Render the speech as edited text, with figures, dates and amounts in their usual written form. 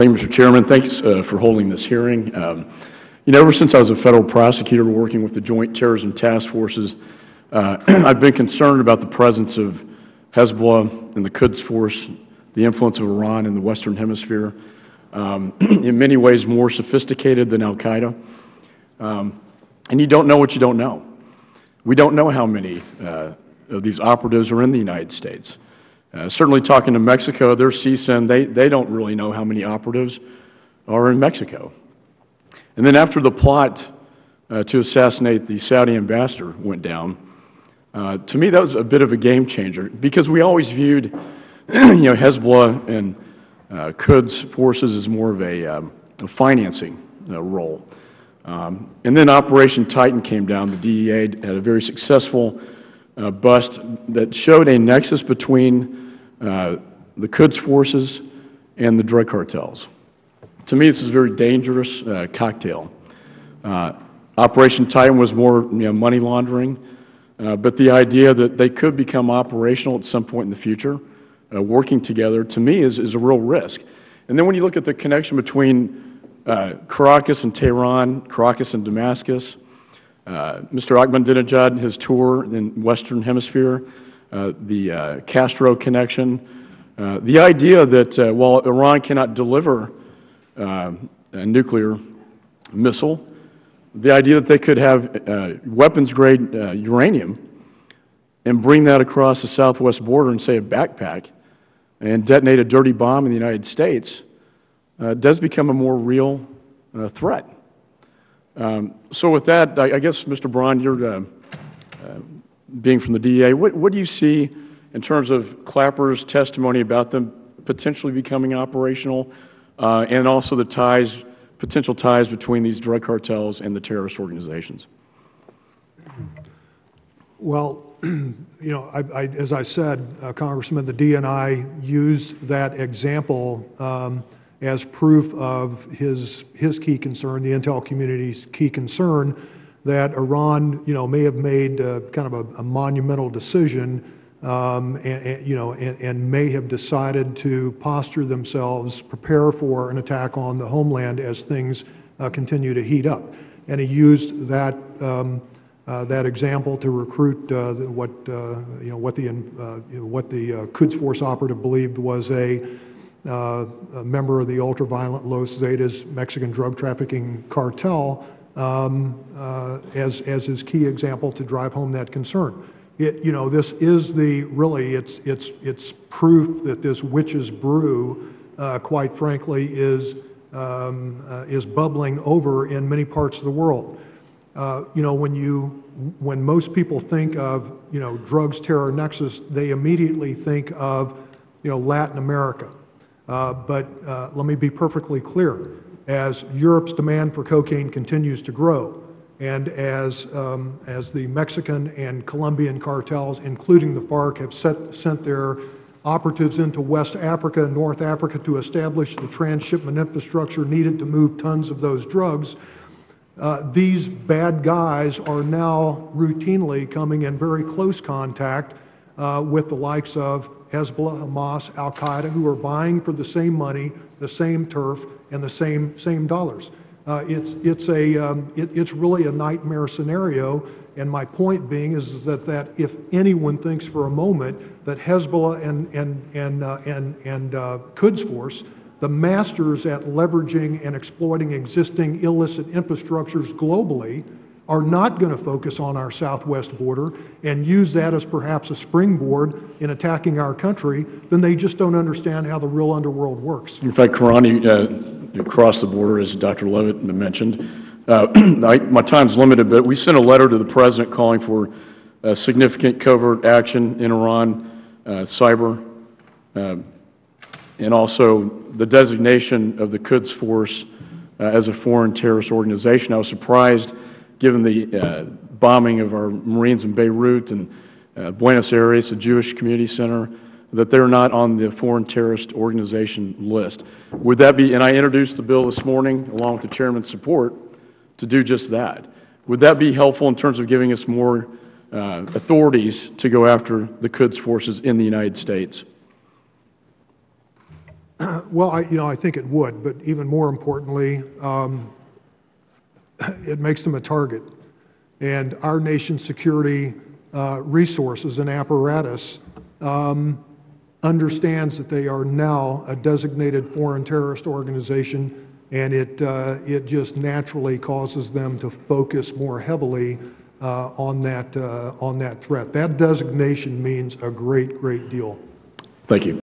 Thank you, Mr. Chairman. Thanks for holding this hearing. Ever since I was a federal prosecutor working with the Joint Terrorism Task Forces, I've been concerned about the presence of Hezbollah and the Quds Force, the influence of Iran in the Western Hemisphere, in many ways more sophisticated than al-Qaeda. And you don't know what you don't know. We don't know how many of these operatives are in the United States. Certainly talking to Mexico, their CSIN, they don't really know how many operatives are in Mexico. And then after the plot to assassinate the Saudi ambassador went down, to me that was a bit of a game changer, because we always viewed Hezbollah and Quds forces as more of a financing role. And then Operation Titan came down. The DEA had a very successful bust that showed a nexus between the Quds forces and the drug cartels. To me, this is a very dangerous cocktail. Operation Titan was more money laundering, but the idea that they could become operational at some point in the future, working together, to me is a real risk. And then when you look at the connection between Caracas and Tehran, Caracas and Damascus, Mr. Ahmadinejad, his tour in Western Hemisphere, the Castro connection, the idea that while Iran cannot deliver a nuclear missile, the idea that they could have weapons-grade uranium and bring that across the southwest border and say a backpack and detonate a dirty bomb in the United States does become a more real threat. So with that, I guess, Mr. Braun, you're being from the DEA, what do you see in terms of Clapper's testimony about them potentially becoming operational, and also the potential ties between these drug cartels and the terrorist organizations? Well, as I said, Congressman, the DNI used that example as proof of his key concern, the intel community's key concern, that Iran, may have made kind of a monumental decision, and may have decided to posture themselves, prepare for an attack on the homeland as things continue to heat up. And he used that example to recruit what the Quds Force operative believed was a member of the ultra-violent Los Zetas Mexican drug trafficking cartel as his key example to drive home that concern. This is it's proof that this witch's brew, quite frankly, is bubbling over in many parts of the world. When most people think of drugs terror nexus, they immediately think of Latin America. But let me be perfectly clear. As Europe's demand for cocaine continues to grow, and as the Mexican and Colombian cartels, including the FARC, have sent their operatives into West Africa and North Africa to establish the transshipment infrastructure needed to move tons of those drugs, these bad guys are now routinely coming in very close contact with the likes of Hezbollah, Hamas, al-Qaeda, who are buying for the same money, the same turf, and the same dollars. It's really a nightmare scenario. And my point being is that if anyone thinks for a moment that Hezbollah and Quds Force, the masters at leveraging and exploiting existing illicit infrastructures globally, are not going to focus on our southwest border and use that as perhaps a springboard in attacking our country, then they just don't understand how the real underworld works. In fact, Karani crossed the border, as Dr. Levitt mentioned. My time's limited, but we sent a letter to the President calling for significant covert action in Iran, cyber, and also the designation of the Quds Force as a foreign terrorist organization. I was surprised, given the bombing of our Marines in Beirut and Buenos Aires, the Jewish Community Center, that they're not on the foreign terrorist organization list. Would that be, and I introduced the bill this morning along with the Chairman's support to do just that. Would that be helpful in terms of giving us more authorities to go after the Quds forces in the United States? Well, I think it would, but even more importantly, it makes them a target. And our nation's security resources and apparatus understands that they are now a designated foreign terrorist organization, and it just naturally causes them to focus more heavily on that threat. That designation means a great deal. Thank you.